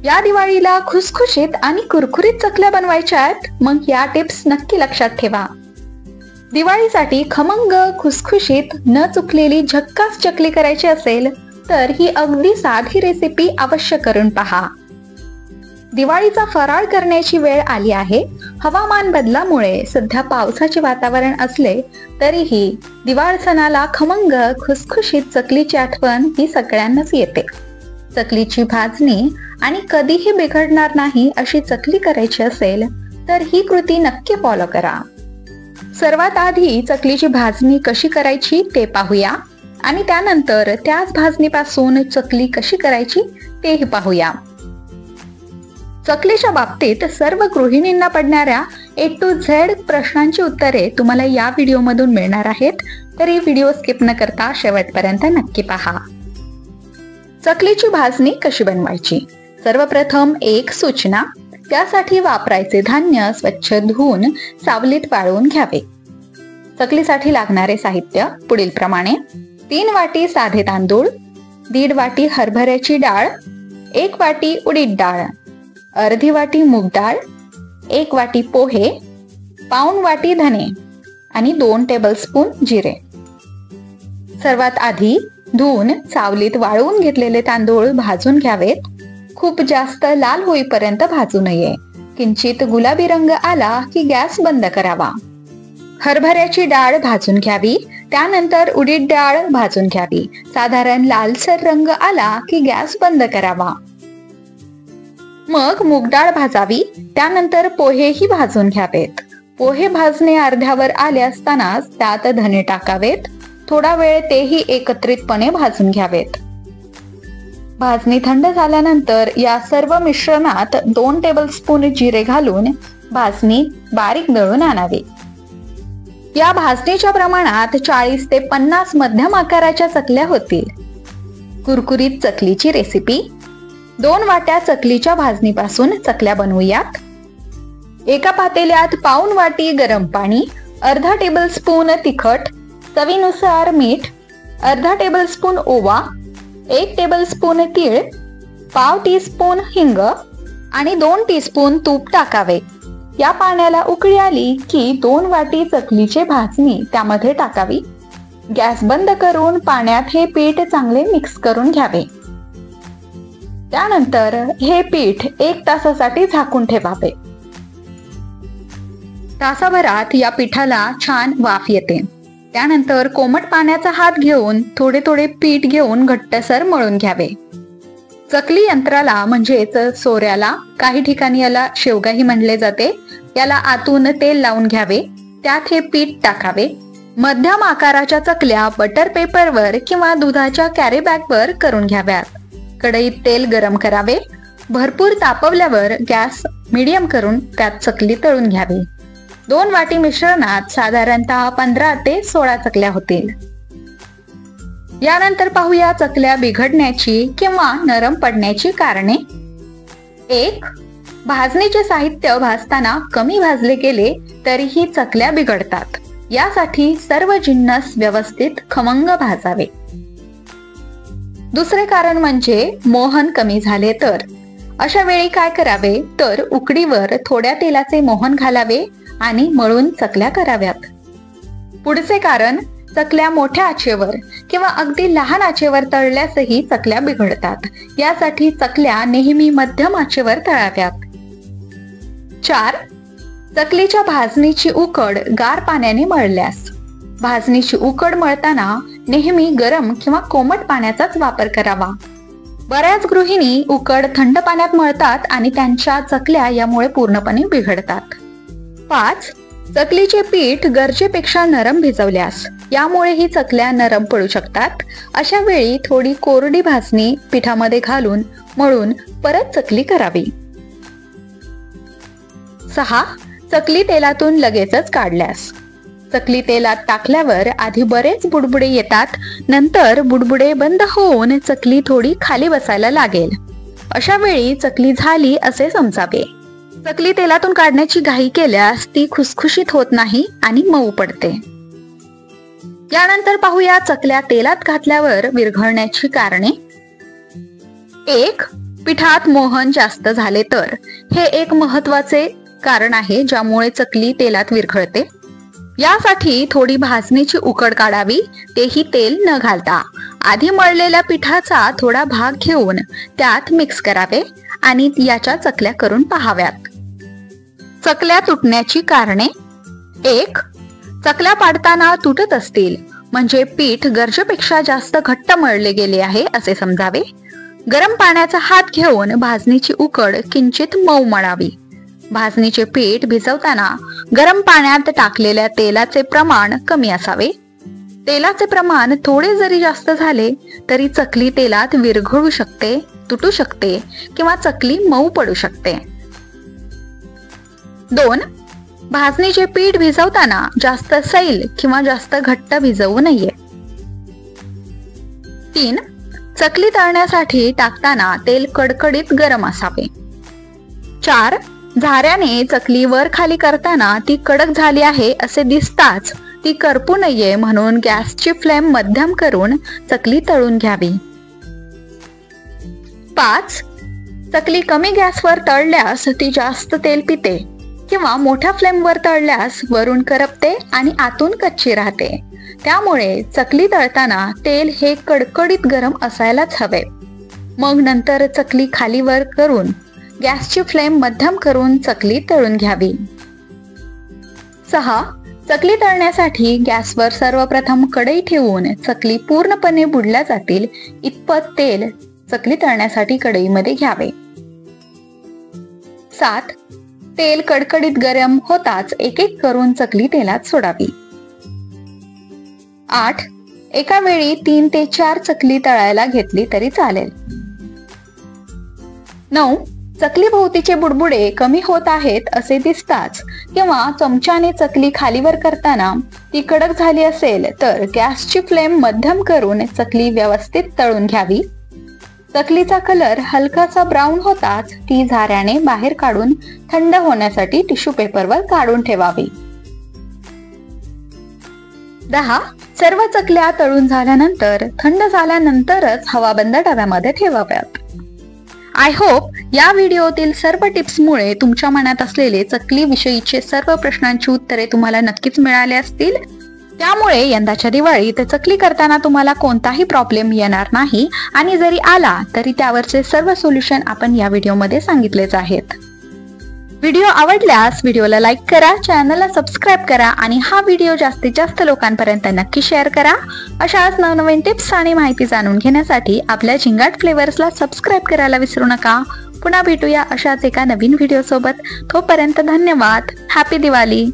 या दिवाळीला खुसखुशीत आणि कुरकुरीत चकल्या बनवायच्या आहेत, मग या टिप्स नक्की लक्षात ठेवा. दिवाळीसाठी खमंग, खुसखुशीत, न चुकलेली झक्कास चकली करायची असेल तर ही अगदी साधी रेसिपी अवश्य करून पहा. दिवाळीचा फराळ करण्याची वेळ आली आहे. हवामान बदलामुळे सध्या पावसाचे वातावरण असले तरीही दिवाळ सणाला खमंग, खुसखुशीत चकलीची आठवण ही सगळ्यांनाच येते. चकलीची भाजणी आणि कधीही बिघडणार नाही अशी चकली करायची असेल तर ही कृती नक्की फॉलो करा. सर्वात आधी चकलीची भाजणी कशी करायची ते पाहूया आणि त्यानंतर त्याच भाजणीपासून चकली कशी करायची तेही पाहूया. चकलीच्या बाबतीत सर्व गृहिणींना पडणाऱ्या A to Z प्रश्नांची उत्तरे तुम्हाला या व्हिडिओमधून मिळणार आहेत, तरी व्हिडिओ स्किप न करता शेवटपर्यंत नक्की पहा. चकलीची भाजणी कशी बनवायची? सर्वप्रथम एक सूचना. त्यासाठी वापरायचे धान्य स्वच्छ धुवून सावलीत वाळवून घ्यावे. चकलीसाठी लागणारे साहित्य पुढील प्रमाणे: 3 वाटी साधे तांदूळ, 1.5 वाटी हरभऱ्याची डाळ, 1 वाटी उडीद डाळ, अर्धी वाटी मूग डाळ, 1 वाटी पोहे, पाऊण वाटी धने आणि 2 टेबलस्पून जिरे. सर्वात आधी धुवून सावलीत वाळवून घेतलेले तांदूळ भाजून घ्यावेत. खूप जास्त लाल होईपर्यंत भाजू नये. किंचित गुलाबी रंग आला की गॅस बंद करावा. हरभऱ्याची डाळ भाजून घ्यावी. त्यानंतर उडीद डाळ भाजून घ्यावी. साधारण लालसर रंग आला की गॅस बंद करावा. मग मूग डाळ भाजावी. त्यानंतर पोहेही भाजून घ्यावेत. पोहे भाजणे अर्ध्यावर आले असतानाच त्यात धने टाकावेत. थोडा वेळ तेही एकत्रितपणे भाजून घ्यावेत. भाजणी थंड झाल्यानंतर या सर्व मिश्रणात 2 टेबलस्पून जिरे घालून भाजणी बारीक दळून आणावी. या भाजणीच्या प्रमाणात 40 ते 50 मध्यम आकाराच्या चकल्या होतील. कुरकुरीत चकलीची रेसिपी. 2 वाट्या चकलीच्या भाजणीपासून चकल्या बनवूयात. एका पातेल्यात पाऊण वाटी गरम पाणी, अर्धा टेबलस्पून तिखट, चवीनुसार मीठ, अर्धा टेबलस्पून ओवा, 1 टेबलस्पून तीळ, पाव टीस्पून हिंग आणि 2 टीस्पून तूप टाकावे. या पाण्याला उकळी आली की 2 वाटी चकलीचे भाजणी त्यामध्ये टाकावी. गॅस बंद करून पाण्यात हे पीठ चांगले मिक्स करून घ्यावे. त्यानंतर हे पीठ 1 तासासाठी झाकून ठेवावे. तासाभरात या पिठाला छान वाफ येते. त्यानंतर कोमट पाण्याचा हात घेऊन थोडे थोडे पीठ घेऊन घट्टसर मळून घ्यावे. चकली यंत्राला म्हणजेच सोऱ्याला, काही ठिकाणी याला शेवगाही म्हणले जाते, याला आतून तेल लावून घ्यावे. त्यात हे पीठ टाकावे. मध्यम आकाराच्या चकल्या बटर पेपरवर किंवा दुधाच्या कॅरी बॅगवर करून घ्याव्यात. कढईत तेल गरम करावे. भरपूर तापवल्यावर गॅस मीडियम करून त्यात चकली तळून घ्यावी. 2 वाटी मिश्रणात साधारणतः 15 ते 16 चकल्या होतील. यानंतर पाहूया चकल्या बिघडण्याची किंवा नरम पडण्याची कारणे. 1. भाजणीचे साहित्य भाजताना कमी भाजले गेले तरीही चकल्या बिघडतात. यासाठी सर्व जिन्नस व्यवस्थित खमंग भाजावे. दुसरे कारण म्हणजे मोहन कमी झाले तर. अशा वेळी काय करावे तर उकडीवर थोड्या तेलाचे मोहन घालावे आणि मळून चकल्या कराव्यात. पुढचे कारण, चकल्या मोठ्या आचेवर किंवा अगदी लहान आचेवर तळल्यासही चकल्या बिघडतात. यासाठी चकल्या नेहमी मध्यम आचेवर तळाव्यात. 4. चकलीच्या भाजणीची उकड गार पाण्याने मळल्यास. भाजणीची उकड मळताना नेहमी गरम किंवा कोमट पाण्याचाच वापर करावा. बऱ्याच गृहिणी उकड थंड पाण्यात मळतात आणि त्यांच्या चकल्या यामुळे पूर्णपणे बिघडतात. 5. चकलीचे पीठ गरजेपेक्षा नरम भिजवल्यास. यामुळेही चकल्या नरम पडू शकतात. अशा वेळी थोडी कोरडी भाजणी पिठामध्ये घालून मळून परत चकली करावी. 6. चकली तेलातून लगेचच काढल्यास. चकली तेलात टाकल्यावर आधी बरेच बुडबुडे येतात. नंतर बुडबुडे बंद होऊन चकली थोडी खाली बसायला लागेल. अशा वेळी चकली झाली असे समजावे. चकली तेलातून काढण्याची घाई केल्यास ती खुसखुशीत होत नाही आणि मऊ पडते. यानंतर पाहूया चकल्या तेलात घातल्यावर विरघळण्याची कारणे. 1. पिठात मोहन जास्त झाले तर हे एक महत्त्वाचे कारण आहे ज्यामुळे चकली तेलात विरघळते। यासाठी थोडी भाजणीची उकड काढावी, तेही तेल न घालता। आधी मळलेल्या पिठाचा थोडा भाग घेऊन त्यात मिक्स करावे आणि याच्या चकल्या करून पाहाव्यात। चकल्या तुटण्याची कारणे। 1. चकल्या पाडताना तुटत असतील म्हणजे पीठ गरजेपेक्षा जास्त घट्ट मळले गेले आहे असे समजावे। गरम पाण्याचा हात घेऊन भाजणीची उकड किंचित मऊ मळावी। भाजणीचे पीठ भिजवताना गरम पाण्यात टाकलेल्या तेलाचे प्रमाण कमी असावे। तेलाचे प्रमाण थोडे जरी जास्त झाले तरी चकली तेलात विरघळू शकते, तुटू शकते किंवा चकली मऊ पडू शकते। 2. भाजणीचे पीठ भिजवताना जास्त सैल किंवा जास्त घट्ट भिजवू नये। 3. चकली तळण्यासाठी टाकताना तेल कडकडीत गरम असावे। 4. झाऱ्याने चकली वर खाली करताना ती कडक झाली आहे असे दिसताच ती करपू नये म्हणून गॅसची फ्लेम मध्यम करून चकली तळून घ्यावी। 5. चकली कमी गॅसवर तळल्यास ती जास्त तेल पिते किंवा मोठ्या फ्लेमवर तळल्यास वरून करपते आणि आतून कच्ची राहते। त्यामुळे चकली तळताना तेल हे कडकडीत गरम असायलाच हवे। मग नंतर चकली खाली वर करून गॅसची फ्लेम मध्यम करून चकली तळून घ्यावी। 6. चकली तळण्यासाठी गॅसवर सर्वप्रथम कढई ठेवून चकली पूर्णपणे बुडल्या जातील इतपत तेल चकली तळण्यासाठी कढईमध्ये घ्यावे। 7. तेल कडकडीत गरम होताच एक एक करून चकली तेलात सोडावी। 8. एका वेळी 3 ते 4 चकली तळायला घेतली तरी चालेल। 9. चकली भोवतीचे बुडबुडे कमी होत आहेत असे दिसताच किंवा चमच्याने चकली खालीवर करताना ती कडक झाली असेल तर गॅसची फ्लेम मध्यम करून चकली व्यवस्थित तळून घ्यावी। चकलीचा कलर हलकासा ब्राऊन होताच ती झाऱ्याने बाहेर काढून थंड होण्यासाठी टिश्यू पेपरवर काढून ठेवावी। 10. सर्व चकल्या तळून झाल्यानंतर थंड झाल्यानंतरच हवाबंद डब्यामध्ये ठेवाव्यात। आय होप या व्हिडिओतील सर्व टिप्समुळे तुमच्या मनात असलेले चकली विषयीचे सर्व प्रश्नांची उत्तरे तुम्हाला नक्कीच मिळाली असतील। त्यामुळे यंदाच्या दिवाळीत चकली करताना तुम्हाला कोणताही प्रॉब्लेम येणार नाही आणि जरी आला तरी त्यावरचे सर्व सोल्युशन आपण या व्हिडिओमध्ये सांगितलेच आहेत। व्हिडिओ आवडल्यास व्हिडिओला लाईक करा, चॅनलला सबस्क्राईब करा आणि हा व्हिडिओ जास्तीत जास्त लोकांपर्यंत नक्की शेअर करा। अशाच नवनवीन टिप्स आणि माहिती जाणून घेण्यासाठी आपल्या झिंगाट फ्लेवर्सला सबस्क्राईब करायला विसरू नका। पुन्हा भेटूया अशाच एका नवीन व्हिडिओ सोबत। तोपर्यंत धन्यवाद। हॅपी दिवाळी।